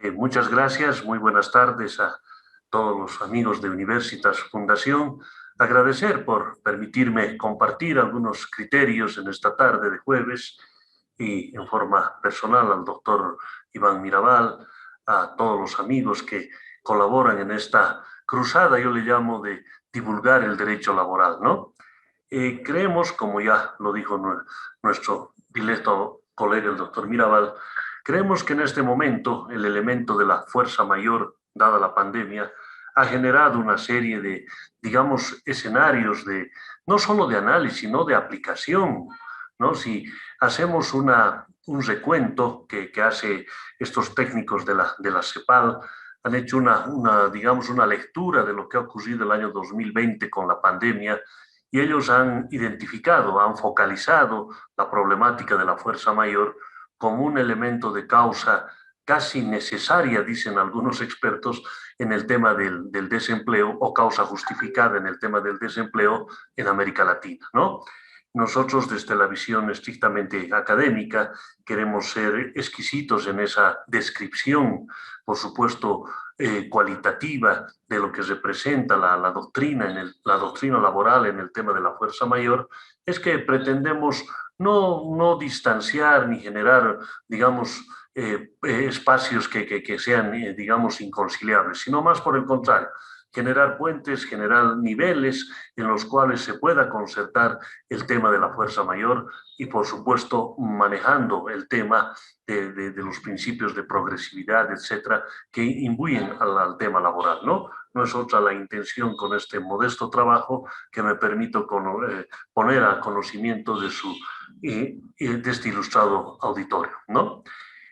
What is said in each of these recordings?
Muchas gracias, muy buenas tardes a todos los amigos de Universitas Fundación. Agradecer por permitirme compartir algunos criterios en esta tarde de jueves y en forma personal al doctor Iván Mirabal, a todos los amigos que colaboran en esta cruzada, yo le llamo de divulgar el derecho laboral, ¿no? Creemos, como ya lo dijo nuestro directo colega, el doctor Mirabal, creemos que en este momento el elemento de la fuerza mayor, dada la pandemia, ha generado una serie de, digamos, escenarios de no solo de análisis, sino de aplicación, ¿no? Si hacemos un recuento que hace estos técnicos de la CEPAL, han hecho digamos, una lectura de lo que ha ocurrido el año 2020 con la pandemia y ellos han identificado, han focalizado la problemática de la fuerza mayor como un elemento de causa casi necesaria, dicen algunos expertos, en el tema del desempleo o causa justificada en el tema del desempleo en América Latina, ¿no? Nosotros, desde la visión estrictamente académica, queremos ser exquisitos en esa descripción, por supuesto, cualitativa de lo que representa la doctrina, la doctrina laboral en el tema de la fuerza mayor, es que pretendemos no distanciar ni generar, digamos, espacios que sean, digamos, inconciliables, sino más por el contrario, generar puentes, generar niveles en los cuales se pueda concertar el tema de la fuerza mayor y, por supuesto, manejando el tema de los principios de progresividad, etcétera, que imbuyen al tema laboral, ¿no? No es otra la intención con este modesto trabajo que me permito poner a conocimiento de este ilustrado auditorio, ¿no?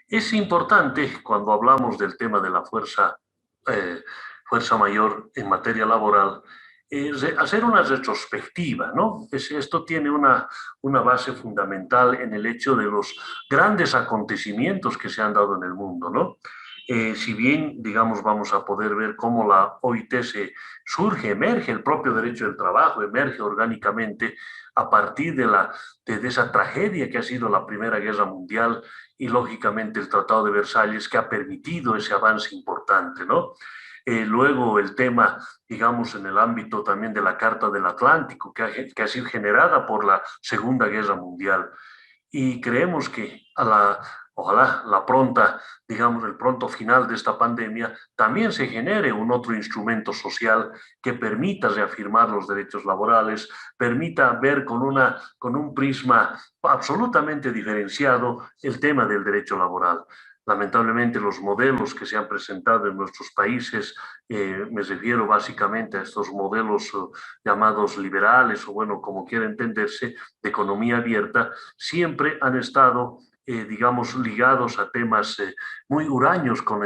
Es importante cuando hablamos del tema de la eh, fuerza mayor en materia laboral, hacer una retrospectiva, ¿no? Esto tiene una base fundamental en el hecho de los grandes acontecimientos que se han dado en el mundo, ¿no? Si bien, digamos, vamos a poder ver cómo la OIT surge, emerge, el propio derecho del trabajo emerge orgánicamente a partir de esa tragedia que ha sido la Primera Guerra Mundial y lógicamente el Tratado de Versalles que ha permitido ese avance importante, ¿no? Luego el tema, digamos, en el ámbito también de la Carta del Atlántico, que ha sido generada por la Segunda Guerra Mundial. Y creemos que ojalá la pronta, digamos, el pronto final de esta pandemia también se genere un otro instrumento social que permita reafirmar los derechos laborales, permita ver con un prisma absolutamente diferenciado el tema del derecho laboral. Lamentablemente los modelos que se han presentado en nuestros países, me refiero básicamente a estos modelos llamados liberales o bueno, como quiera entenderse, de economía abierta, siempre han estado, digamos, ligados a temas muy huraños con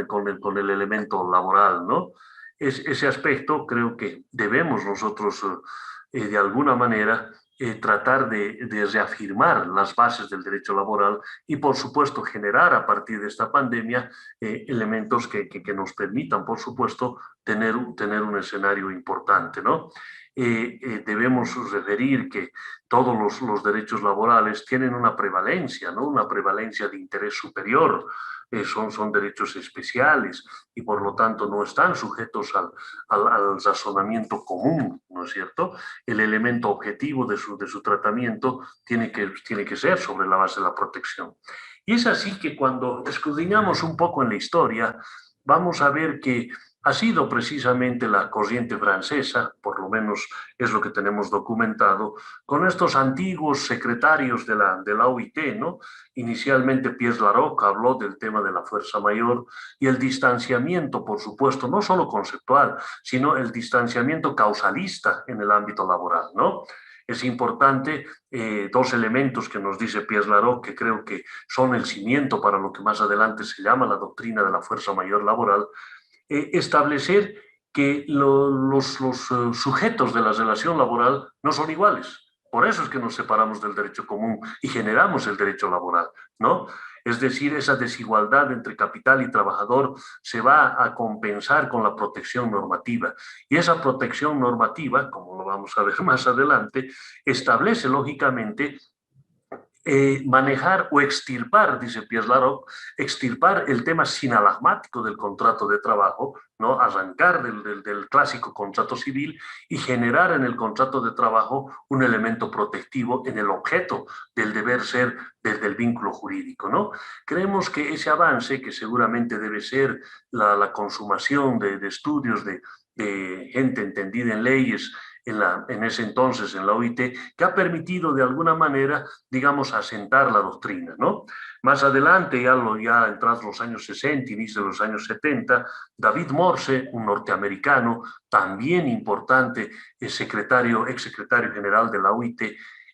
el elemento laboral, ¿no? Ese aspecto creo que debemos nosotros, de alguna manera, tratar de reafirmar las bases del derecho laboral y, por supuesto, generar a partir de esta pandemia elementos que nos permitan, por supuesto, tener un escenario importante, ¿no? Debemos referir que todos los derechos laborales tienen una prevalencia, ¿no? Una prevalencia de interés superior, son derechos especiales y por lo tanto no están sujetos al razonamiento común, ¿no es cierto? El elemento objetivo de su tratamiento tiene que ser sobre la base de la protección. Y es así que cuando escudriñamos un poco en la historia, vamos a ver que ha sido precisamente la corriente francesa, por lo menos es lo que tenemos documentado, con estos antiguos secretarios de la OIT, ¿no? Inicialmente Pierre Laroque habló del tema de la fuerza mayor y el distanciamiento, por supuesto, no solo conceptual, sino el distanciamiento causalista en el ámbito laboral, ¿no? Es importante dos elementos que nos dice Pierre Laroque, que creo que son el cimiento para lo que más adelante se llama la doctrina de la fuerza mayor laboral, establecer que los sujetos de la relación laboral no son iguales. Por eso es que nos separamos del derecho común y generamos el derecho laboral, ¿no? Es decir, esa desigualdad entre capital y trabajador se va a compensar con la protección normativa. Y esa protección normativa, como lo vamos a ver más adelante, establece lógicamente manejar o extirpar, dice Pierre Laroque, extirpar el tema sinalagmático del contrato de trabajo, ¿no? Arrancar del clásico contrato civil y generar en el contrato de trabajo un elemento protectivo en el objeto del deber ser del vínculo jurídico, ¿no? Creemos que ese avance, que seguramente debe ser la consumación de estudios de gente entendida en leyes, en ese entonces en la OIT, que ha permitido de alguna manera, digamos, asentar la doctrina, ¿no? Más adelante, ya entrados los años 60, inicio de los años 70, David Morse, un norteamericano también importante, ex secretario general de la OIT,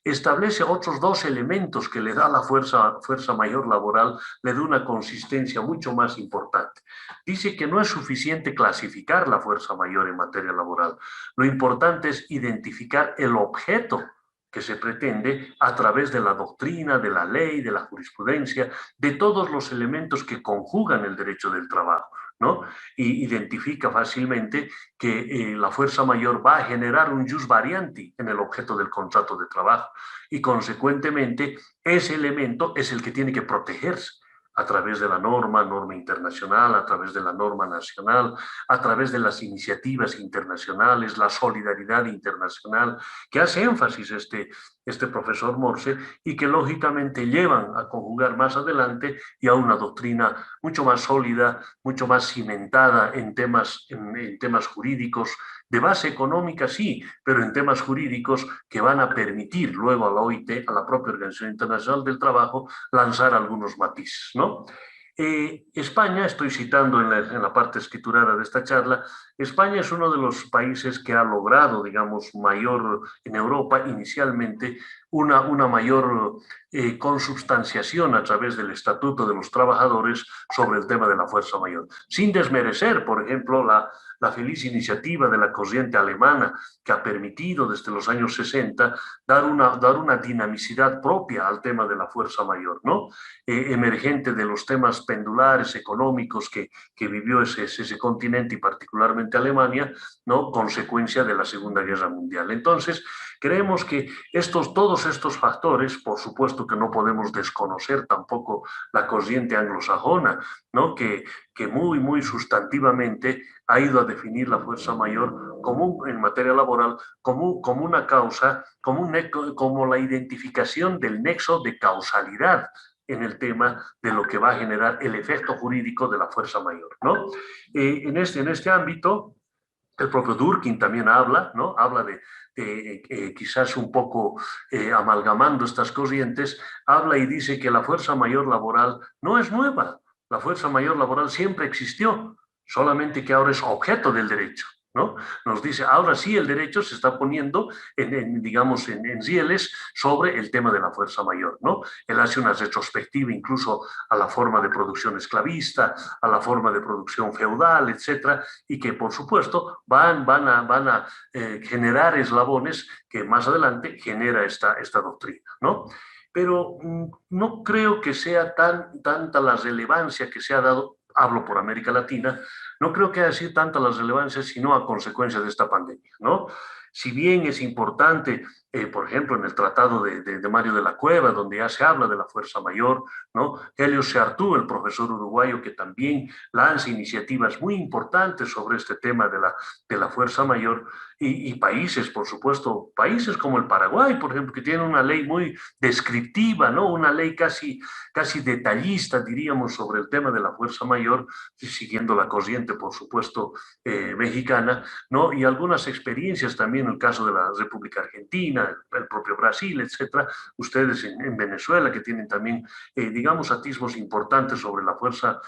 establece otros dos elementos que le da la fuerza mayor laboral, le da una consistencia mucho más importante. Dice que no es suficiente clasificar la fuerza mayor en materia laboral. Lo importante es identificar el objeto que se pretende a través de la doctrina, de la ley, de la jurisprudencia, de todos los elementos que conjugan el derecho del trabajo, ¿no? Y identifica fácilmente que la fuerza mayor va a generar un jus variandi en el objeto del contrato de trabajo y consecuentemente ese elemento es el que tiene que protegerse a través de la norma internacional, a través de la norma nacional, a través de las iniciativas internacionales, la solidaridad internacional, que hace énfasis este profesor Morse y que lógicamente llevan a conjugar más adelante y a una doctrina mucho más sólida, mucho más cimentada en temas jurídicos, de base económica sí, pero en temas jurídicos que van a permitir luego a la OIT, a la propia Organización Internacional del Trabajo, lanzar algunos matices, ¿no? España, estoy citando en la parte escriturada de esta charla, España es uno de los países que ha logrado, digamos, mayor en Europa inicialmente, una mayor consubstanciación a través del Estatuto de los Trabajadores sobre el tema de la fuerza mayor. Sin desmerecer, por ejemplo, la feliz iniciativa de la corriente alemana que ha permitido desde los años 60 dar una dinamicidad propia al tema de la fuerza mayor, ¿no? Emergente de los temas pendulares económicos que vivió ese continente y particularmente Alemania, ¿no? Consecuencia de la Segunda Guerra Mundial. Entonces, creemos que todos estos factores, por supuesto que no podemos desconocer tampoco la corriente anglosajona, ¿no? Que muy sustantivamente ha ido a definir la fuerza mayor en materia laboral como una causa, como la identificación del nexo de causalidad en el tema de lo que va a generar el efecto jurídico de la fuerza mayor, ¿no? En este ámbito, el propio Durkheim también habla, ¿no? Habla de quizás un poco amalgamando estas corrientes, habla y dice que la fuerza mayor laboral no es nueva, la fuerza mayor laboral siempre existió, solamente que ahora es objeto del derecho, ¿no? Nos dice, ahora sí el derecho se está poniendo digamos, en rieles sobre el tema de la fuerza mayor, ¿no? Él hace una retrospectiva incluso a la forma de producción esclavista, a la forma de producción feudal, etcétera, y que por supuesto van a generar eslabones que más adelante genera esta doctrina, ¿no? Pero no creo que sea tanta la relevancia que se ha dado, hablo por América Latina, no creo que haya sido tanta la relevancia, sino a consecuencia de esta pandemia, ¿no? Si bien es importante, por ejemplo, en el tratado de Mario de la Cueva, donde ya se habla de la fuerza mayor, ¿no? Helio Seartú, el profesor uruguayo, que también lanza iniciativas muy importantes sobre este tema de la fuerza mayor, y países, por supuesto, países como el Paraguay, por ejemplo, que tienen una ley muy descriptiva, ¿no? Una ley casi detallista, diríamos, sobre el tema de la fuerza mayor, siguiendo la corriente, por supuesto, mexicana, ¿no? Y algunas experiencias también, en el caso de la República Argentina, el propio Brasil, etcétera, ustedes en Venezuela, que tienen también, digamos, atisbos importantes sobre la fuerza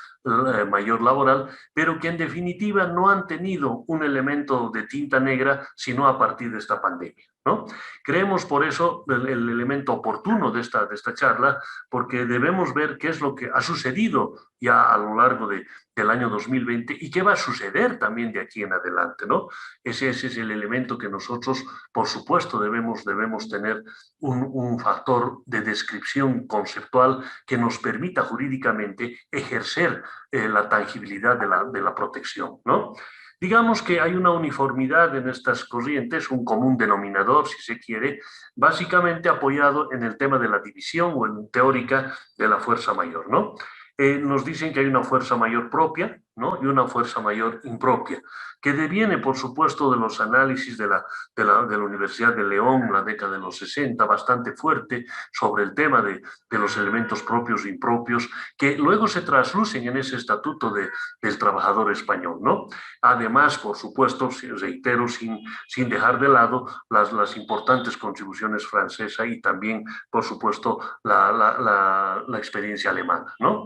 mayor laboral, pero que en definitiva no han tenido un elemento de tinta negra, sino a partir de esta pandemia, ¿no? Creemos por eso el elemento oportuno de esta charla, porque debemos ver qué es lo que ha sucedido ya a lo largo del año 2020 y qué va a suceder también de aquí en adelante, ¿no? Ese es el elemento que nosotros, por supuesto, debemos tener un factor de descripción conceptual que nos permita jurídicamente ejercer la tangibilidad de la protección, ¿no? Digamos que hay una uniformidad en estas corrientes, un común denominador, si se quiere, básicamente apoyado en el tema de la división o en teórica de la fuerza mayor, ¿no? Nos dicen que hay una fuerza mayor propia, ¿no? Y una fuerza mayor impropia, que deviene, por supuesto, de los análisis de la Universidad de León en la década de los 60, bastante fuerte sobre el tema de los elementos propios e impropios, que luego se traslucen en ese estatuto del trabajador español, ¿no? Además, por supuesto, reitero, sin dejar de lado las importantes contribuciones francesas y también, por supuesto, la experiencia alemana, ¿no?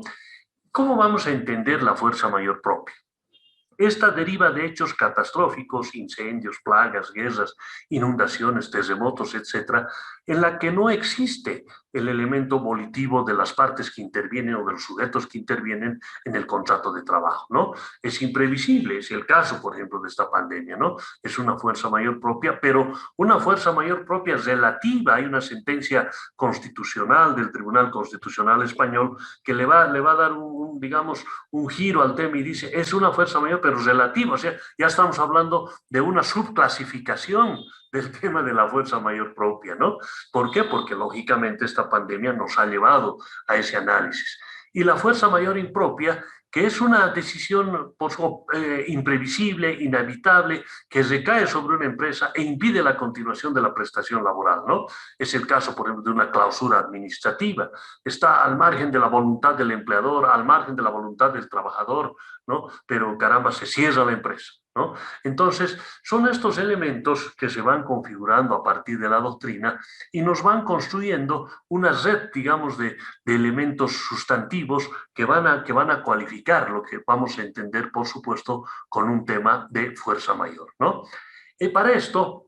¿Cómo vamos a entender la fuerza mayor propia? Esta deriva de hechos catastróficos, incendios, plagas, guerras, inundaciones, terremotos, etcétera, en la que no existe el elemento volitivo de las partes que intervienen o de los sujetos que intervienen en el contrato de trabajo, ¿no? Es imprevisible, es el caso, por ejemplo, de esta pandemia, ¿no? Es una fuerza mayor propia, pero una fuerza mayor propia relativa. Hay una sentencia constitucional del Tribunal Constitucional Español que le va a dar digamos, un giro al tema y dice, es una fuerza mayor, pero relativa. O sea, ya estamos hablando de una subclasificación del tema de la fuerza mayor propia, ¿no? ¿Por qué? Porque lógicamente esta pandemia nos ha llevado a ese análisis. Y la fuerza mayor impropia, que es una decisión imprevisible, inevitable, que recae sobre una empresa e impide la continuación de la prestación laboral, ¿no? Es el caso, por ejemplo, de una clausura administrativa. Está al margen de la voluntad del empleador, al margen de la voluntad del trabajador, ¿no? Pero caramba, se cierra la empresa, ¿no? Entonces, son estos elementos que se van configurando a partir de la doctrina y nos van construyendo una red, digamos, de elementos sustantivos que van a cualificar lo que vamos a entender, por supuesto, con un tema de fuerza mayor, ¿no? Y para esto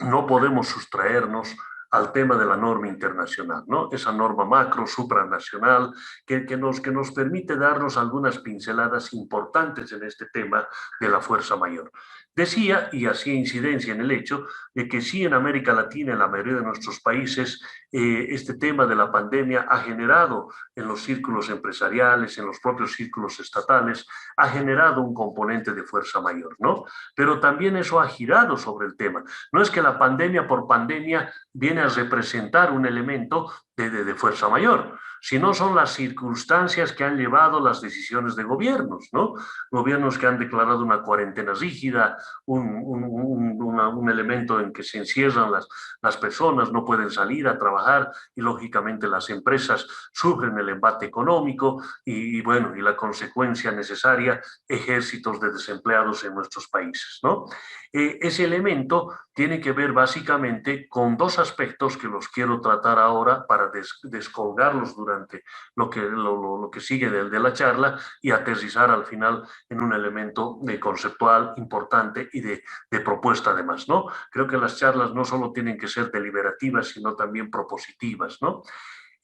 no podemos sustraernos al tema de la norma internacional, ¿no? Esa norma macro, supranacional, que nos permite darnos algunas pinceladas importantes en este tema de la fuerza mayor. Decía, y hacía incidencia en el hecho, de que sí en América Latina, en la mayoría de nuestros países, este tema de la pandemia ha generado en los círculos empresariales, en los propios círculos estatales, ha generado un componente de fuerza mayor, ¿no? Pero también eso ha girado sobre el tema. No es que la pandemia por pandemia viene a representar un elemento de fuerza mayor, sino son las circunstancias que han llevado las decisiones de gobiernos, ¿no? Gobiernos que han declarado una cuarentena rígida, un elemento en que se encierran las personas, no pueden salir a trabajar y lógicamente las empresas sufren el embate económico bueno, y la consecuencia necesaria, ejércitos de desempleados en nuestros países, ¿no? Ese elemento tiene que ver básicamente con dos aspectos que los quiero tratar ahora para descolgarlos durante lo que sigue de la charla y aterrizar al final en un elemento conceptual importante y de propuesta además, ¿no? Creo que las charlas no solo tienen que ser deliberativas, sino también propositivas, ¿no?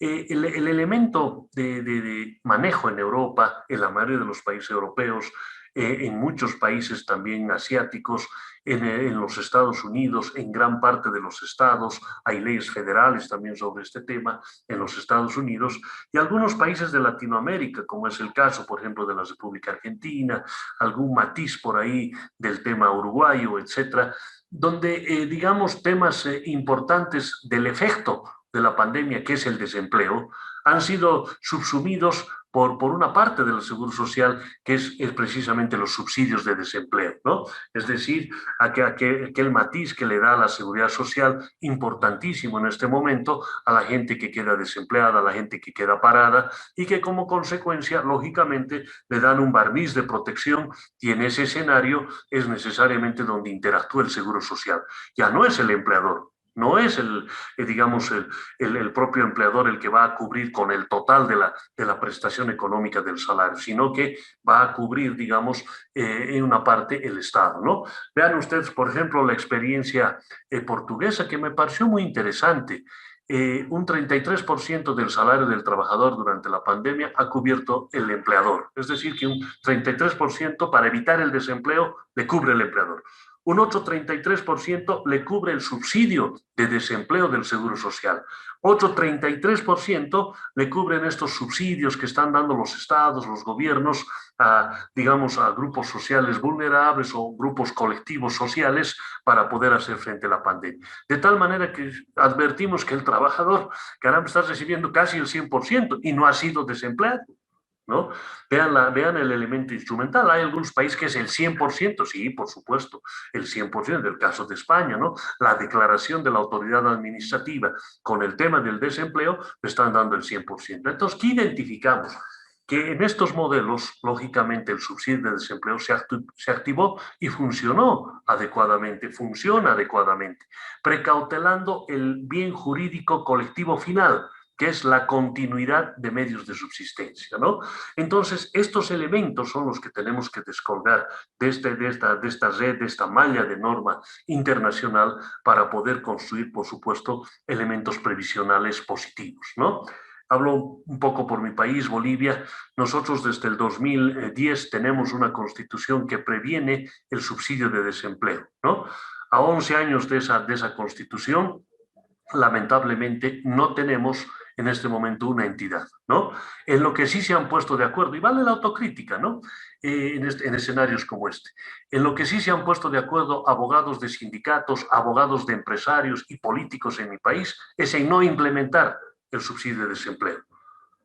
El elemento de manejo en Europa, en la mayoría de los países europeos, en muchos países también asiáticos, en los Estados Unidos, en gran parte de los estados, hay leyes federales también sobre este tema en los Estados Unidos, y algunos países de Latinoamérica, como es el caso, por ejemplo, de la República Argentina, algún matiz por ahí del tema uruguayo, etcétera, donde, digamos, temas importantes del efecto de la pandemia, que es el desempleo, han sido subsumidos por una parte del Seguro Social, que es precisamente los subsidios de desempleo, ¿no? Es decir, aquel matiz que le da la Seguridad Social, importantísimo en este momento, a la gente que queda desempleada, a la gente que queda parada, y que como consecuencia, lógicamente, le dan un barniz de protección, y en ese escenario es necesariamente donde interactúa el Seguro Social. Ya no es el empleador, no es digamos, el propio empleador el que va a cubrir con el total de la prestación económica del salario, sino que va a cubrir, digamos, en una parte el Estado, ¿no? Vean ustedes, por ejemplo, la experiencia portuguesa, que me pareció muy interesante. Un 33% del salario del trabajador durante la pandemia ha cubierto el empleador. Es decir, que un 33% para evitar el desempleo le cubre el empleador. Un otro 33% le cubre el subsidio de desempleo del Seguro Social. Otro 33% le cubren estos subsidios que están dando los estados, los gobiernos, digamos, a grupos sociales vulnerables o grupos colectivos sociales para poder hacer frente a la pandemia. De tal manera que advertimos que el trabajador, caramba, está recibiendo casi el 100% y no ha sido desempleado, ¿no? Vean el elemento instrumental. Hay algunos países que es el 100%, sí, por supuesto, el 100%, del caso de España, ¿no? La declaración de la autoridad administrativa con el tema del desempleo le están dando el 100%. Entonces, ¿qué identificamos? Que en estos modelos, lógicamente, el subsidio de desempleo se activó y funcionó adecuadamente, funciona adecuadamente, precautelando el bien jurídico colectivo final, que es la continuidad de medios de subsistencia, ¿no? Entonces, estos elementos son los que tenemos que descolgar de esta red, de esta malla de norma internacional para poder construir, por supuesto, elementos previsionales positivos, ¿no? Hablo un poco por mi país, Bolivia. Nosotros desde el 2010 tenemos una constitución que previene el subsidio de desempleo, ¿no? A 11 años de esa constitución, lamentablemente no tenemos en este momento una entidad, ¿no? En lo que sí se han puesto de acuerdo, y vale la autocrítica, ¿no? En escenarios como este. En lo que sí se han puesto de acuerdo abogados de sindicatos, abogados de empresarios y políticos en mi país, es en no implementar el subsidio de desempleo.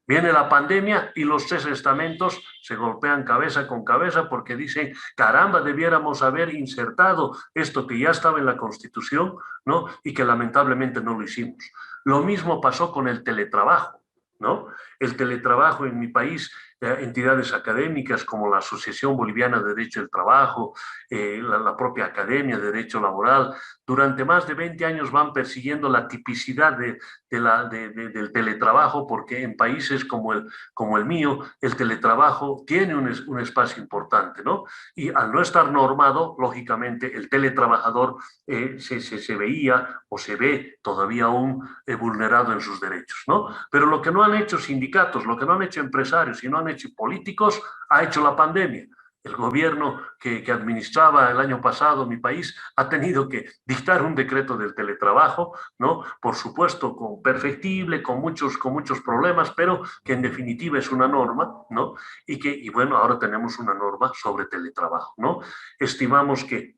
Viene la pandemia y los tres estamentos se golpean cabeza con cabeza porque dicen, caramba, debiéramos haber insertado esto que ya estaba en la Constitución, ¿no? Y que lamentablemente no lo hicimos. Lo mismo pasó con el teletrabajo, ¿no? El teletrabajo en mi país, entidades académicas como la Asociación Boliviana de Derecho del Trabajo, la propia Academia de Derecho Laboral, durante más de 20 años van persiguiendo la tipicidad del teletrabajo, porque en países como el mío, el teletrabajo tiene un espacio importante, ¿no? Y al no estar normado, lógicamente, el teletrabajador se veía o se ve todavía aún vulnerado en sus derechos, ¿no? Pero lo que no han hecho sindicatos, lo que no han hecho empresarios y no han hecho políticos, ha hecho la pandemia. El gobierno que administraba el año pasado mi país ha tenido que dictar un decreto del teletrabajo, ¿no? Por supuesto, perfectible, con muchos problemas, pero que en definitiva es una norma, ¿no? Y bueno, ahora tenemos una norma sobre teletrabajo, ¿no? Estimamos que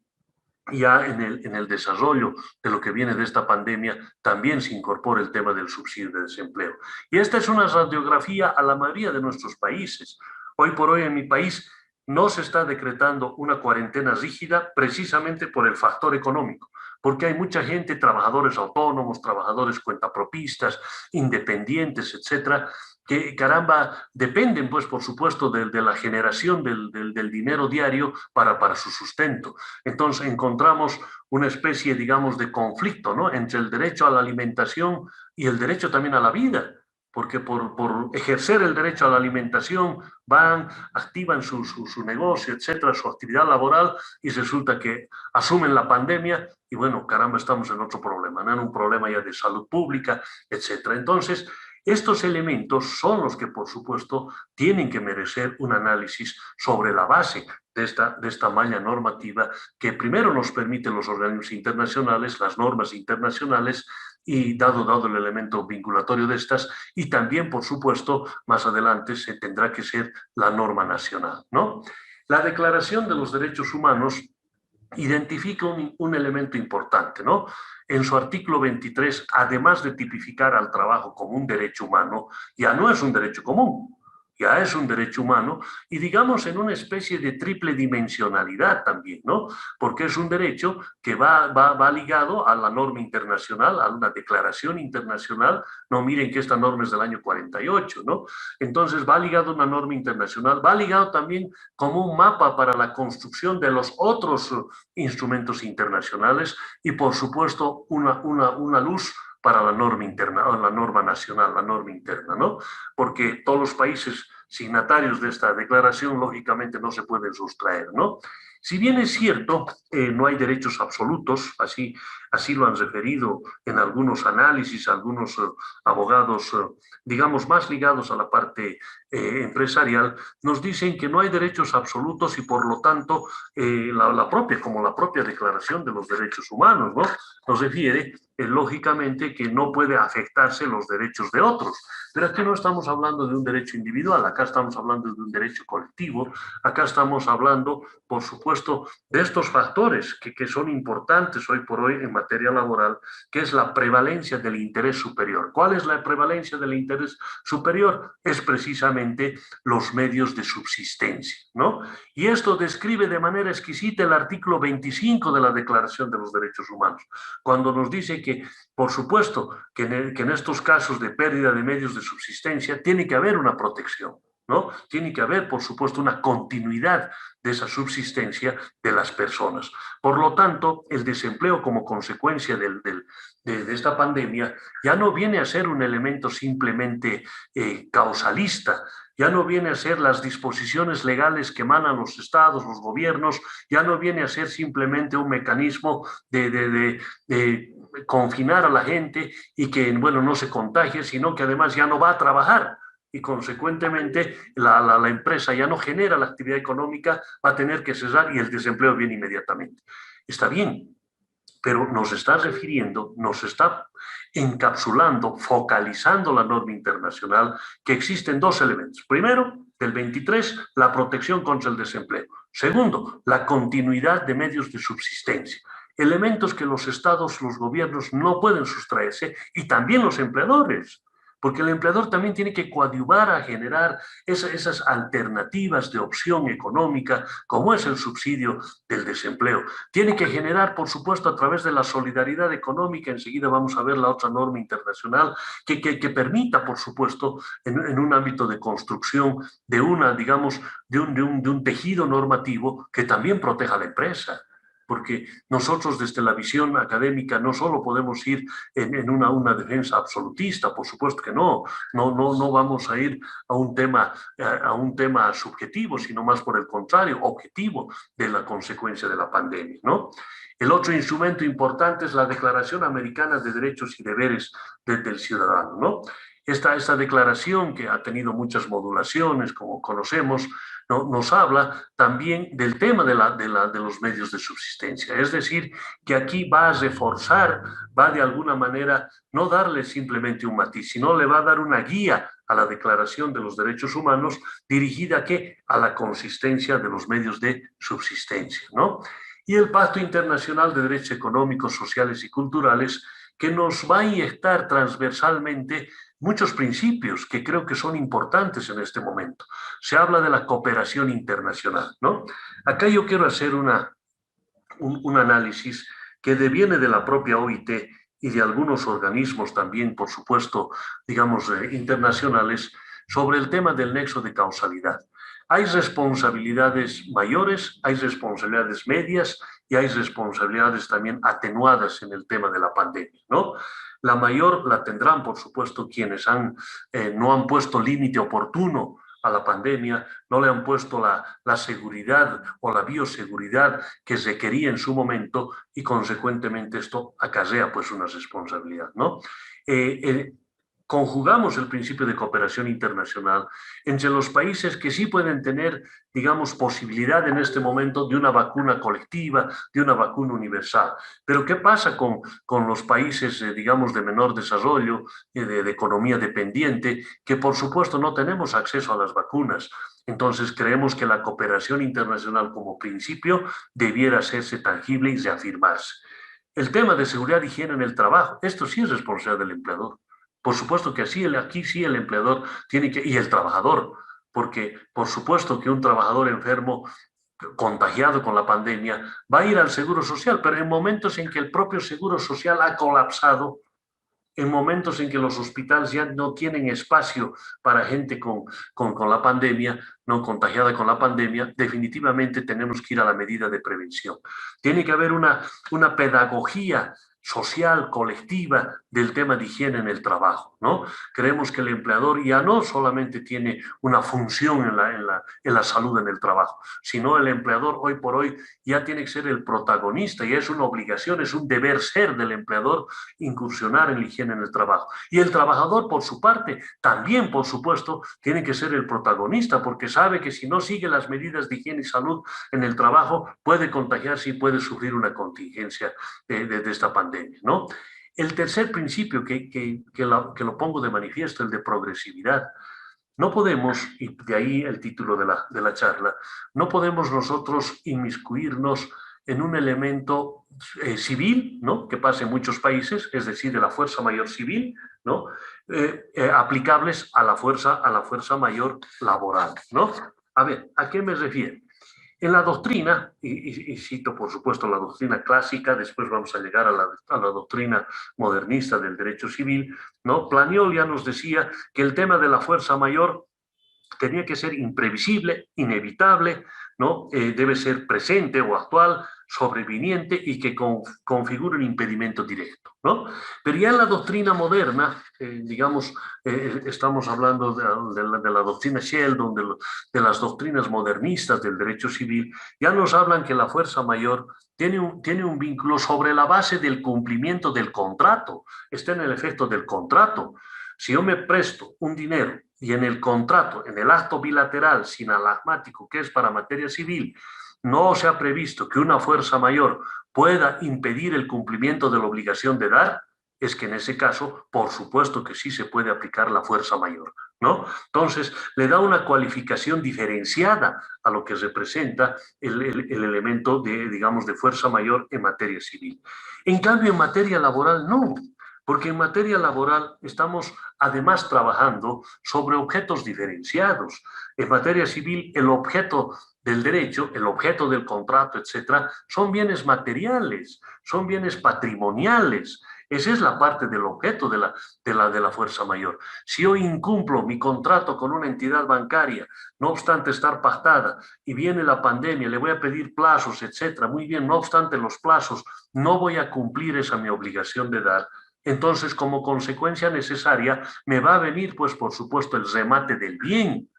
ya en el desarrollo de lo que viene de esta pandemia también se incorpora el tema del subsidio de desempleo. Y esta es una radiografía a la mayoría de nuestros países. Hoy por hoy en mi país no se está decretando una cuarentena rígida precisamente por el factor económico, porque hay mucha gente, trabajadores autónomos, trabajadores cuentapropistas, independientes, etcétera, que caramba, dependen pues por supuesto de la generación del dinero diario para su sustento. Entonces encontramos una especie, digamos, de conflicto, ¿no? Entre el derecho a la alimentación y el derecho también a la vida, porque por ejercer el derecho a la alimentación activan su negocio, etcétera, su actividad laboral, y resulta que asumen la pandemia y bueno, caramba, estamos en otro problema, ¿no? En un problema ya de salud pública, etcétera. Entonces, estos elementos son los que, por supuesto, tienen que merecer un análisis sobre la base de esta malla normativa que primero nos permiten los organismos internacionales, las normas internacionales, y dado el elemento vinculatorio de estas, y también, por supuesto, más adelante se tendrá que ser la norma nacional, ¿no? La Declaración de los Derechos Humanos identifica un elemento importante, ¿no? En su artículo 23, además de tipificar al trabajo como un derecho humano, ya no es un derecho común, ya es un derecho humano, y digamos en una especie de triple dimensionalidad también, ¿no? Porque es un derecho que va ligado a la norma internacional, a una declaración internacional. No, miren que esta norma es del año 48, ¿no? Entonces va ligado a una norma internacional, va ligado también como un mapa para la construcción de los otros instrumentos internacionales, y por supuesto una luz para la norma interna, o la norma nacional, la norma interna, ¿no? Porque todos los países signatarios de esta declaración lógicamente no se pueden sustraer, ¿no? Si bien es cierto, no hay derechos absolutos, así lo han referido en algunos análisis, algunos abogados, digamos, más ligados a la parte empresarial, nos dicen que no hay derechos absolutos y por lo tanto como la propia Declaración de los Derechos Humanos, ¿no? Nos refiere, lógicamente, que no puede afectarse los derechos de otros. Pero aquí no estamos hablando de un derecho individual, acá estamos hablando de un derecho colectivo, acá estamos hablando, por supuesto, de estos factores que son importantes hoy por hoy en materia laboral, que es la prevalencia del interés superior. ¿Cuál es la prevalencia del interés superior? Es precisamente los medios de subsistencia, ¿no? Y esto describe de manera exquisita el artículo 25 de la Declaración de los Derechos Humanos, cuando nos dice que, por supuesto, que en estos casos de pérdida de medios de subsistencia tiene que haber una protección, ¿no? Tiene que haber, por supuesto, una continuidad de esa subsistencia de las personas. Por lo tanto, el desempleo como consecuencia de esta pandemia ya no viene a ser un elemento simplemente causalista, ya no viene a ser las disposiciones legales que emanan los estados, los gobiernos, ya no viene a ser simplemente un mecanismo de confinar a la gente y que, bueno, no se contagie, sino que además ya no va a trabajar y consecuentemente la empresa ya no genera la actividad económica, va a tener que cesar y el desempleo viene inmediatamente. Está bien, pero nos está refiriendo, nos está encapsulando, focalizando la norma internacional que existen dos elementos. Primero, del 23, la protección contra el desempleo. Segundo, la continuidad de medios de subsistencia. Elementos que los estados, los gobiernos no pueden sustraerse y también los empleadores, porque el empleador también tiene que coadyuvar a generar esas alternativas de opción económica, como es el subsidio del desempleo. Tiene que generar, por supuesto, a través de la solidaridad económica, enseguida vamos a ver la otra norma internacional, que permita, por supuesto, en un ámbito de construcción de una, digamos, de un tejido normativo que también proteja a la empresa, porque nosotros desde la visión académica no solo podemos ir en una defensa absolutista, por supuesto que no vamos a ir a un tema subjetivo, sino más por el contrario, objetivo de la consecuencia de la pandemia, ¿no? El otro instrumento importante es la Declaración Americana de Derechos y Deberes del Ciudadano, ¿no? Esta declaración, que ha tenido muchas modulaciones, como conocemos, ¿no? Nos habla también del tema de los medios de subsistencia. Es decir, que aquí va a reforzar, va de alguna manera no darle simplemente un matiz, sino le va a dar una guía a la Declaración de los Derechos Humanos dirigida ¿a qué? A la consistencia de los medios de subsistencia, ¿no? Y el Pacto Internacional de Derechos Económicos, Sociales y Culturales, que nos va a inyectar transversalmente muchos principios que creo que son importantes en este momento. Se habla de la cooperación internacional, ¿no? Acá yo quiero hacer un análisis que deviene de la propia OIT y de algunos organismos también, por supuesto, digamos, internacionales, sobre el tema del nexo de causalidad. Hay responsabilidades mayores, hay responsabilidades medias y hay responsabilidades también atenuadas en el tema de la pandemia, ¿no? La mayor la tendrán, por supuesto, quienes no han puesto límite oportuno a la pandemia, no le han puesto la seguridad o la bioseguridad que se quería en su momento y consecuentemente esto acarrea pues una responsabilidad, ¿no? Conjugamos el principio de cooperación internacional entre los países que sí pueden tener, digamos, posibilidad en este momento de una vacuna colectiva, de una vacuna universal. Pero ¿qué pasa con los países, digamos, de menor desarrollo, de economía dependiente, que por supuesto no tenemos acceso a las vacunas? Entonces creemos que la cooperación internacional como principio debiera hacerse tangible y reafirmarse. El tema de seguridad y higiene en el trabajo, esto sí es responsabilidad del empleador. Por supuesto que aquí sí el empleador tiene que, y el trabajador, porque por supuesto que un trabajador enfermo contagiado con la pandemia va a ir al seguro social, pero en momentos en que el propio seguro social ha colapsado, en momentos en que los hospitales ya no tienen espacio para gente con la pandemia, no contagiada con la pandemia, definitivamente tenemos que ir a la medida de prevención. Tiene que haber una pedagogía social, colectiva del tema de higiene en el trabajo, ¿no? Creemos que el empleador ya no solamente tiene una función en la salud en el trabajo, sino el empleador hoy por hoy ya tiene que ser el protagonista y es una obligación, es un deber ser del empleador incursionar en la higiene en el trabajo. Y el trabajador, por su parte, también, por supuesto, tiene que ser el protagonista porque sabe que si no sigue las medidas de higiene y salud en el trabajo, puede contagiarse y puede sufrir una contingencia de esta pandemia, ¿no? El tercer principio que lo pongo de manifiesto, el de progresividad. No podemos, y de ahí el título de la charla, no podemos nosotros inmiscuirnos en un elemento civil, ¿no? Que pasa en muchos países, es decir, de la fuerza mayor civil, ¿no? Aplicables a la fuerza mayor laboral, ¿no? A ver, ¿a qué me refiero? En la doctrina, y cito por supuesto la doctrina clásica, después vamos a llegar a la doctrina modernista del derecho civil, ¿no? Planiol ya nos decía que el tema de la fuerza mayor tenía que ser imprevisible, inevitable, ¿no? Debe ser presente o actual, sobreviniente y que configure un impedimento directo, ¿no? Pero ya en la doctrina moderna, digamos, estamos hablando de la doctrina Sheldon, de las doctrinas modernistas del derecho civil, ya nos hablan que la fuerza mayor tiene un vínculo sobre la base del cumplimiento del contrato, está en el efecto del contrato. Si yo me presto un dinero y en el contrato, en el acto bilateral sinalagmático que es para materia civil, no se ha previsto que una fuerza mayor pueda impedir el cumplimiento de la obligación de dar, es que en ese caso, por supuesto que sí se puede aplicar la fuerza mayor, ¿no? Entonces, le da una cualificación diferenciada a lo que representa el elemento de, digamos, de fuerza mayor en materia civil. En cambio, en materia laboral, no. Porque en materia laboral estamos además trabajando sobre objetos diferenciados. En materia civil, el objeto del derecho, el objeto del contrato, etcétera, son bienes materiales, son bienes patrimoniales. Esa es la parte del objeto de la fuerza mayor. Si yo incumplo mi contrato con una entidad bancaria, no obstante estar pactada, y viene la pandemia, le voy a pedir plazos, etcétera, muy bien, no obstante los plazos, no voy a cumplir esa mi obligación de dar. Entonces, como consecuencia necesaria, me va a venir, pues, por supuesto, el remate del bien,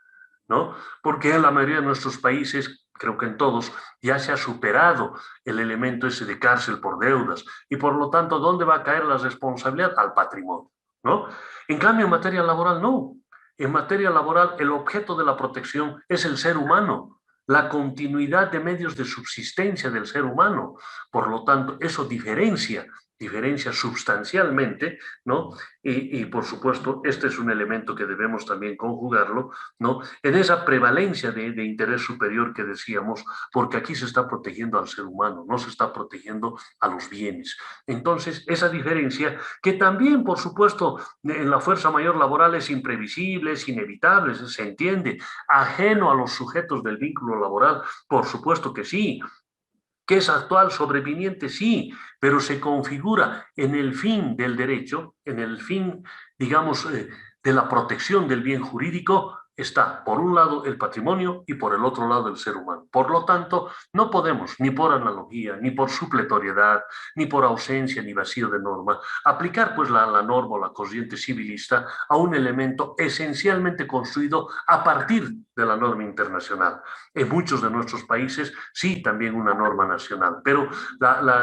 ¿no? Porque en la mayoría de nuestros países, creo que en todos, ya se ha superado el elemento ese de cárcel por deudas. Y por lo tanto, ¿dónde va a caer la responsabilidad? Al patrimonio, ¿no? En cambio, en materia laboral, no. En materia laboral, el objeto de la protección es el ser humano, la continuidad de medios de subsistencia del ser humano. Por lo tanto, eso diferencia sustancialmente, ¿no? Por supuesto, este es un elemento que debemos también conjugarlo, ¿no? En esa prevalencia de interés superior que decíamos, porque aquí se está protegiendo al ser humano, no se está protegiendo a los bienes. Entonces, esa diferencia, que también, por supuesto, en la fuerza mayor laboral es imprevisible, es inevitable, se entiende, ajeno a los sujetos del vínculo laboral, por supuesto que sí, que es actual, sobreviniente, sí, pero se configura en el fin del derecho, en el fin, digamos, de la protección del bien jurídico, está por un lado el patrimonio y por el otro lado el ser humano. Por lo tanto, no podemos, ni por analogía, ni por supletoriedad, ni por ausencia, ni vacío de norma, aplicar pues la norma o la corriente civilista a un elemento esencialmente construido a partir de la norma internacional. En muchos de nuestros países sí también una norma nacional, pero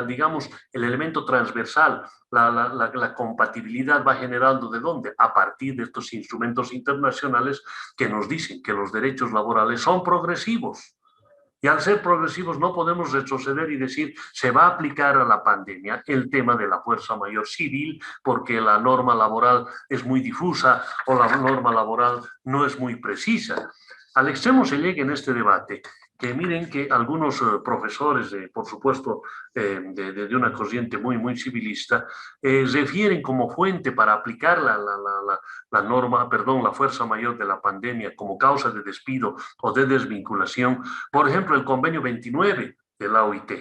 digamos, el elemento transversal, la compatibilidad va generando ¿de dónde? A partir de estos instrumentos internacionales que nos dicen que los derechos laborales son progresivos. Y al ser progresivos no podemos retroceder y decir se va a aplicar a la pandemia el tema de la fuerza mayor civil porque la norma laboral es muy difusa o la norma laboral no es muy precisa. Al extremo se llega en este debate que miren que algunos profesores, por supuesto, de una corriente muy civilista, refieren como fuente para aplicar la norma, perdón, la fuerza mayor de la pandemia como causa de despido o de desvinculación, por ejemplo, el convenio 29 de la OIT.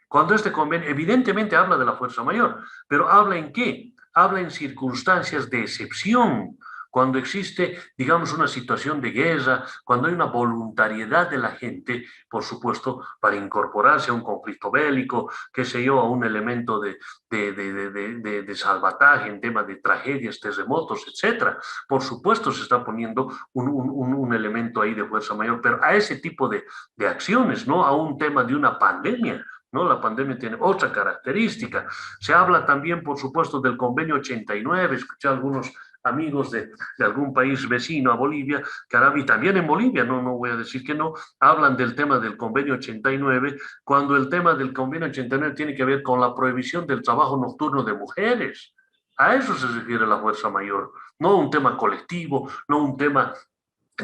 Cuando este convenio evidentemente habla de la fuerza mayor, pero ¿habla en qué? Habla en circunstancias de excepción, cuando existe, digamos, una situación de guerra, cuando hay una voluntariedad de la gente, por supuesto, para incorporarse a un conflicto bélico, qué sé yo, a un elemento de salvataje en tema de tragedias, terremotos, etcétera. Por supuesto, se está poniendo un elemento ahí de fuerza mayor, pero a ese tipo de acciones, ¿no? A un tema de una pandemia, ¿no? La pandemia tiene otra característica. Se habla también, por supuesto, del convenio 89, escuché a algunos amigos de algún país vecino a Bolivia, y también en Bolivia, no voy a decir que no, hablan del tema del convenio 89, cuando el tema del convenio 89 tiene que ver con la prohibición del trabajo nocturno de mujeres. A eso se refiere la fuerza mayor, no un tema colectivo, no un tema,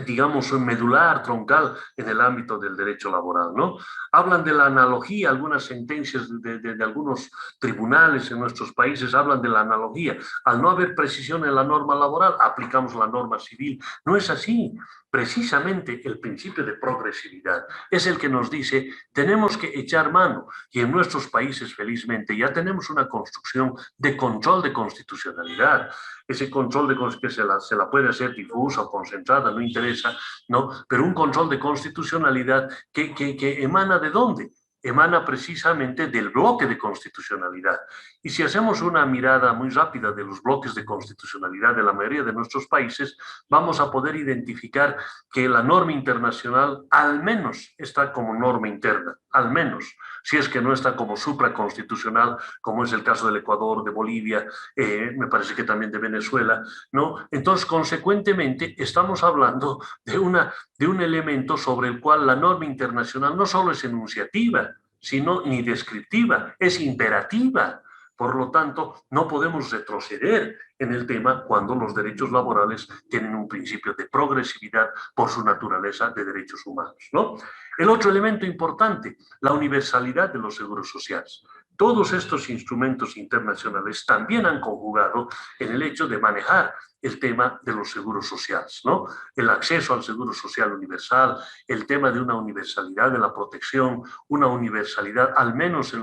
digamos, medular, troncal en el ámbito del derecho laboral, ¿no? Hablan de la analogía, algunas sentencias de algunos tribunales en nuestros países hablan de la analogía. Al no haber precisión en la norma laboral, aplicamos la norma civil. No es así. Precisamente el principio de progresividad es el que nos dice, tenemos que echar mano, y en nuestros países, felizmente, ya tenemos una construcción de control de constitucionalidad. Ese control que se la puede hacer difusa o concentrada, no interesa, ¿no? Pero un control de constitucionalidad que emana ¿de dónde? Emana precisamente del bloque de constitucionalidad. Y si hacemos una mirada muy rápida de los bloques de constitucionalidad de la mayoría de nuestros países, vamos a poder identificar que la norma internacional al menos está como norma interna, al menos, si es que no está como supraconstitucional, como es el caso del Ecuador, de Bolivia, me parece que también de Venezuela, ¿no? Entonces, consecuentemente, estamos hablando de un elemento sobre el cual la norma internacional no solo es enunciativa, sino ni descriptiva, es imperativa. Por lo tanto, no podemos retroceder en el tema cuando los derechos laborales tienen un principio de progresividad por su naturaleza de derechos humanos, ¿no? El otro elemento importante, la universalidad de los seguros sociales. Todos estos instrumentos internacionales también han conjugado en el hecho de manejar el tema de los seguros sociales, ¿no? El acceso al seguro social universal, el tema de una universalidad de la protección, una universalidad, al menos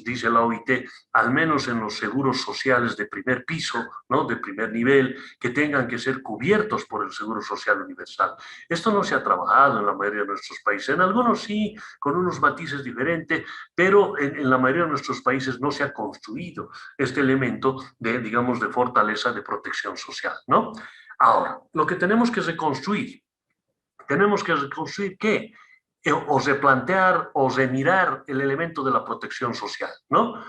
dice la OIT, al menos en los seguros sociales de primer piso, ¿no? De primer nivel, que tengan que ser cubiertos por el seguro social universal. Esto no se ha trabajado en la mayoría de nuestros países, en algunos sí, con unos matices diferentes, pero en la mayoría de nuestros países no se ha construido este elemento de, digamos, de fortaleza de protección social, ¿no? Ahora, lo que tenemos que reconstruir, ¿qué? O replantear o remirar el elemento de la protección social, ¿no?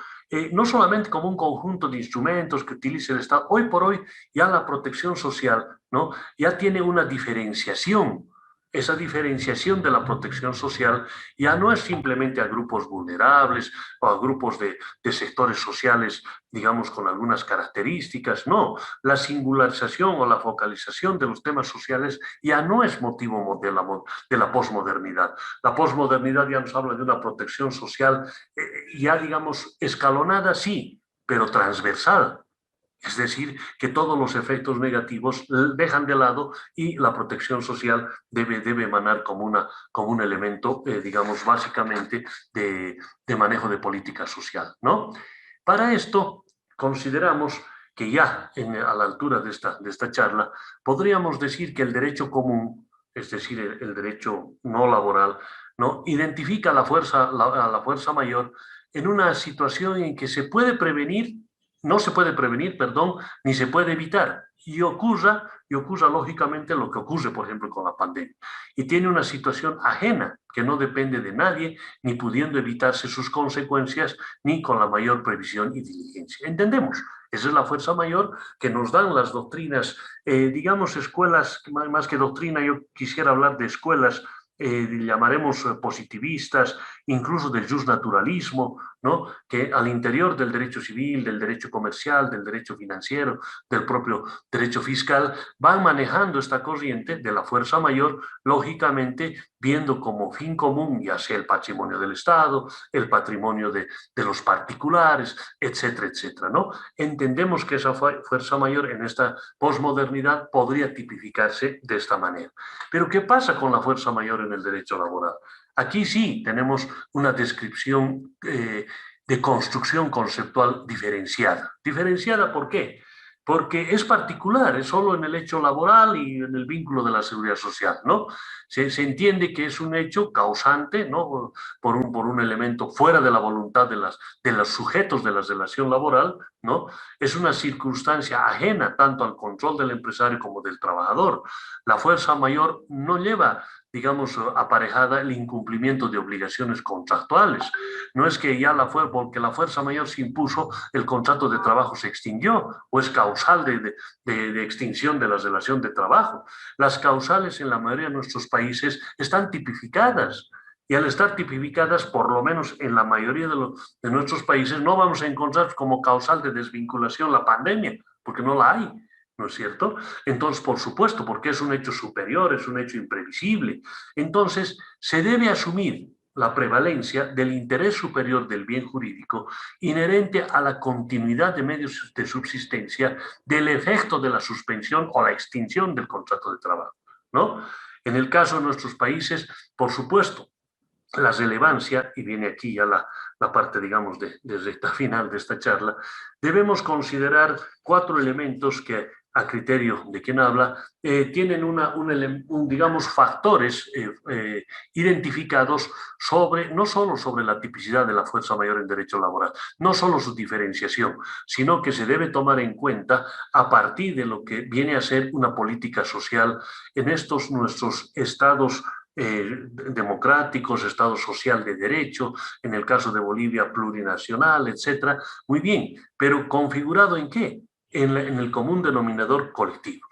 No solamente como un conjunto de instrumentos que utilice el Estado. Hoy por hoy ya la protección social, ¿no? Ya tiene una diferenciación. Esa diferenciación de la protección social ya no es simplemente a grupos vulnerables o a grupos de sectores sociales, digamos, con algunas características. No, la singularización o la focalización de los temas sociales ya no es motivo de la posmodernidad. La posmodernidad ya nos habla de una protección social ya, digamos, escalonada, sí, pero transversal. Es decir, que todos los efectos negativos dejan de lado y la protección social debe emanar como un elemento, digamos, básicamente de manejo de política social, ¿no? Para esto, consideramos que ya a la altura de esta charla, podríamos decir que el derecho común, es decir, el derecho no laboral, ¿no? Identifica a la fuerza mayor en una situación en que se puede prevenir, no se puede prevenir, perdón, ni se puede evitar. Y ocurra lógicamente lo que ocurre, por ejemplo, con la pandemia. Y tiene una situación ajena que no depende de nadie, ni pudiendo evitarse sus consecuencias, ni con la mayor previsión y diligencia. ¿Entendemos? Esa es la fuerza mayor que nos dan las doctrinas, digamos, escuelas, más que doctrina, yo quisiera hablar de escuelas, llamaremos positivistas, incluso del justnaturalismo, ¿no? Que al interior del derecho civil, del derecho comercial, del derecho financiero, del propio derecho fiscal, van manejando esta corriente de la fuerza mayor, lógicamente viendo como fin común ya sea el patrimonio del Estado, el patrimonio de los particulares, etcétera, etcétera, ¿no? Entendemos que esa fuerza mayor en esta posmodernidad podría tipificarse de esta manera. Pero ¿qué pasa con la fuerza mayor en el derecho laboral? Aquí sí tenemos una descripción de construcción conceptual diferenciada. ¿Diferenciada por qué? porque es particular, es solo en el hecho laboral y en el vínculo de la seguridad social, ¿no? Se entiende que es un hecho causante, ¿no? Por un elemento fuera de la voluntad de los sujetos de la relación laboral, ¿no? Es una circunstancia ajena tanto al control del empresario como del trabajador. La fuerza mayor no lleva, digamos, aparejada el incumplimiento de obligaciones contractuales. No es que ya porque la fuerza mayor se impuso, el contrato de trabajo se extinguió o es causal de extinción de la relación de trabajo. Las causales en la mayoría de nuestros países están tipificadas. Y al estar tipificadas, por lo menos en la mayoría de nuestros países, no vamos a encontrar como causal de desvinculación la pandemia, porque no la hay, ¿no es cierto? Entonces, por supuesto, porque es un hecho superior, es un hecho imprevisible. Entonces, se debe asumir la prevalencia del interés superior del bien jurídico inherente a la continuidad de medios de subsistencia del efecto de la suspensión o la extinción del contrato de trabajo, ¿no? En el caso de nuestros países, por supuesto, la relevancia, y viene aquí ya la parte, digamos, de recta final de esta charla, debemos considerar cuatro elementos que, a criterio de quien habla, tienen digamos, factores identificados sobre, no solo sobre la tipicidad de la fuerza mayor en derecho laboral, no solo su diferenciación, sino que se debe tomar en cuenta a partir de lo que viene a ser una política social en estos nuestros estados democráticos, Estado social de derecho, en el caso de Bolivia plurinacional, etcétera. Muy bien, pero ¿configurado en qué? En el común denominador colectivo.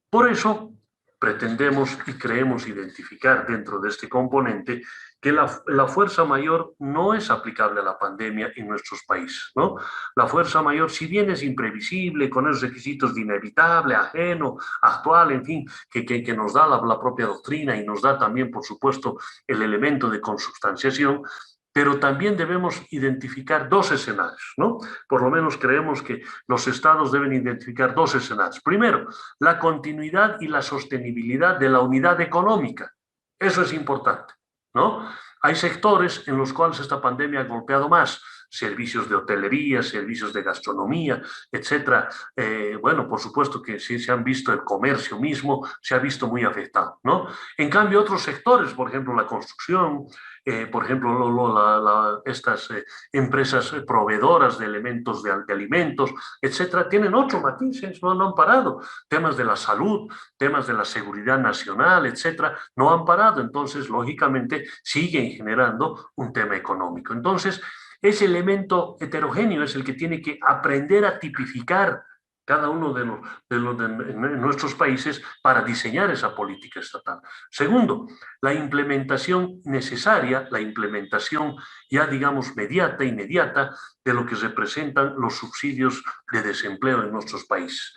Por eso pretendemos y creemos identificar dentro de este componente que la fuerza mayor no es aplicable a la pandemia en nuestros países, ¿no? La fuerza mayor, si bien es imprevisible, con esos requisitos de inevitable, ajeno, actual, en fin, que nos da la propia doctrina y nos da también, por supuesto, el elemento de consubstanciación, pero también debemos identificar dos escenarios, ¿no? Por lo menos creemos que los estados deben identificar dos escenarios. Primero, la continuidad y la sostenibilidad de la unidad económica. Eso es importante, ¿no? Hay sectores en los cuales esta pandemia ha golpeado más, servicios de hotelería, servicios de gastronomía, etcétera. Bueno, por supuesto que sí se han visto el comercio mismo, se ha visto muy afectado, ¿no? En cambio, otros sectores, por ejemplo, la construcción, por ejemplo, estas empresas proveedoras de elementos de alimentos, etcétera, tienen otros matices, no han parado. Temas de la salud, temas de la seguridad nacional, etcétera, no han parado. Entonces, lógicamente, siguen generando un tema económico. Entonces, ese elemento heterogéneo es el que tiene que aprender a tipificar cada uno de nuestros países para diseñar esa política estatal. Segundo, la implementación necesaria, la implementación ya digamos inmediata de lo que representan los subsidios de desempleo en nuestros países.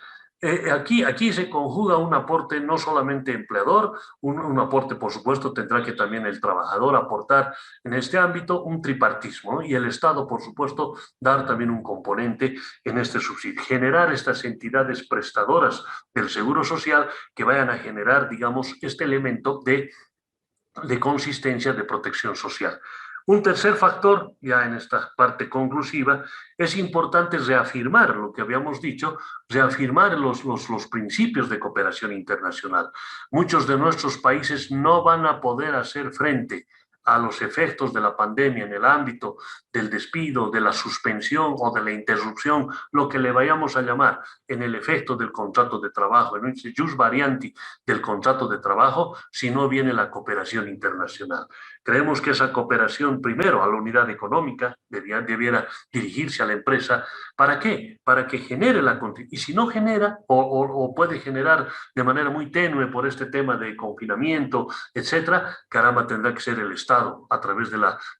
Aquí se conjuga un aporte no solamente empleador, un aporte, por supuesto, tendrá que también el trabajador aportar en este ámbito un tripartismo, ¿no? Y el Estado, por supuesto, dar también un componente en este subsidio. Generar estas entidades prestadoras del seguro social que vayan a generar, digamos, este elemento de consistencia de protección social. Un tercer factor, ya en esta parte conclusiva, es importante reafirmar lo que habíamos dicho, reafirmar los principios de cooperación internacional. Muchos de nuestros países no van a poder hacer frente a los efectos de la pandemia en el ámbito del despido, de la suspensión o de la interrupción, lo que le vayamos a llamar, en el efecto del contrato de trabajo, en ese jus variandi del contrato de trabajo, si no viene la cooperación internacional. Creemos que esa cooperación, primero, a la unidad económica, debiera dirigirse a la empresa. ¿Para qué? Para que genere la continuidad. Y si no genera, o puede generar de manera muy tenue por este tema de confinamiento, etcétera, caramba, tendrá que ser el Estado, a través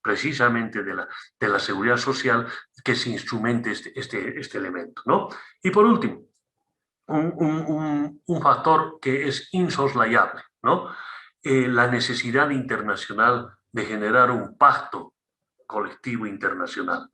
precisamente de la seguridad social, que se instrumente este elemento, ¿no? Y por último, un factor que es insoslayable, ¿no? La necesidad internacional de generar un pacto colectivo internacional.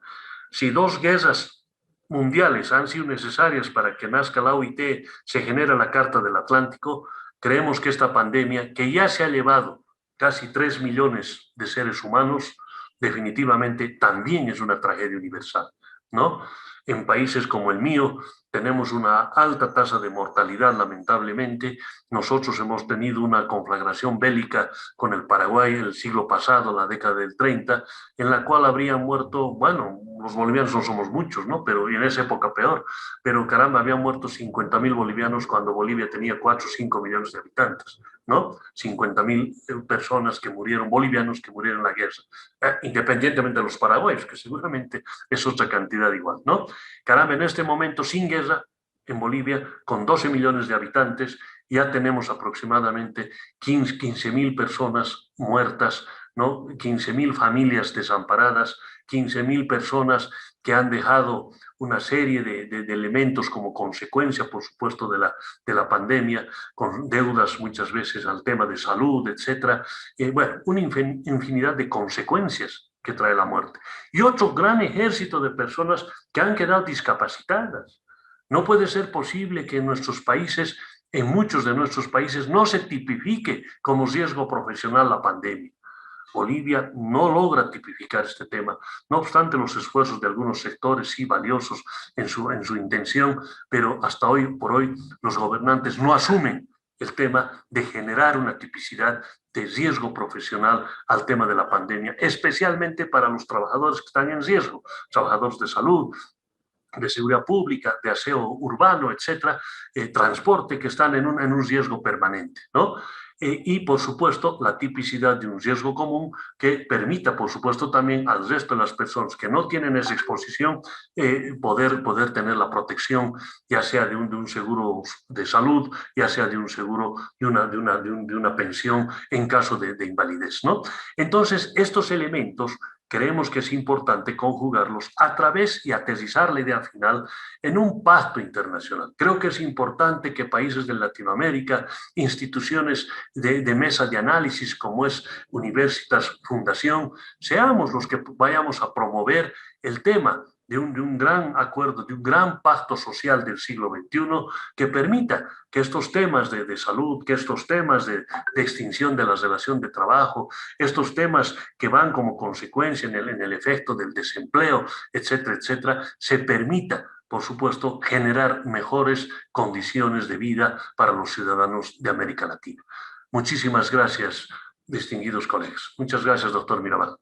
Si dos guerras mundiales han sido necesarias para que nazca la OIT, se genera la Carta del Atlántico, creemos que esta pandemia, que ya se ha llevado casi 3 millones de seres humanos, definitivamente también es una tragedia universal, ¿no? En países como el mío, tenemos una alta tasa de mortalidad, lamentablemente. Nosotros hemos tenido una conflagración bélica con el Paraguay el siglo pasado, la década del 30, en la cual habrían muerto, bueno, los bolivianos no somos muchos, ¿no? Pero en esa época peor, pero caramba, habían muerto 50.000 bolivianos cuando Bolivia tenía 4 o 5 millones de habitantes, ¿no? 50.000 personas que murieron, bolivianos que murieron en la guerra, independientemente de los paraguayos, que seguramente es otra cantidad igual, ¿no? Caramba, en este momento, sin guerra, en Bolivia, con 12 millones de habitantes, ya tenemos aproximadamente 15.000 personas muertas, ¿no? 15.000 familias desamparadas, 15.000 personas que han dejado una serie de elementos como consecuencia, por supuesto, de la pandemia, con deudas muchas veces al tema de salud, etcétera. Bueno, una infinidad de consecuencias que trae la muerte. Y otro gran ejército de personas que han quedado discapacitadas. No puede ser posible que en nuestros países, en muchos de nuestros países, no se tipifique como riesgo profesional la pandemia. Bolivia no logra tipificar este tema, no obstante los esfuerzos de algunos sectores, sí valiosos en su intención, pero hasta hoy por hoy los gobernantes no asumen el tema de generar una tipicidad de riesgo profesional al tema de la pandemia, especialmente para los trabajadores que están en riesgo, trabajadores de salud, de seguridad pública, de aseo urbano, etcétera, transporte, que están en un riesgo permanente, ¿no? Y, por supuesto, la tipicidad de un riesgo común que permita, por supuesto, también al resto de las personas que no tienen esa exposición poder tener la protección, ya sea de un seguro de salud, ya sea de un seguro, de una pensión en caso de invalidez, ¿no? Entonces, estos elementos creemos que es importante conjugarlos a través y aterrizar la idea final en un pacto internacional. Creo que es importante que países de Latinoamérica, instituciones de mesa de análisis como es Universitas Fundación, seamos los que vayamos a promover el tema de un gran acuerdo, de un gran pacto social del siglo XXI que permita que estos temas de salud, que estos temas de extinción de la relación de trabajo, estos temas que van como consecuencia en el efecto del desempleo, etcétera, etcétera, se permita, por supuesto, generar mejores condiciones de vida para los ciudadanos de América Latina. Muchísimas gracias, distinguidos colegas. Muchas gracias, doctor Mirabal.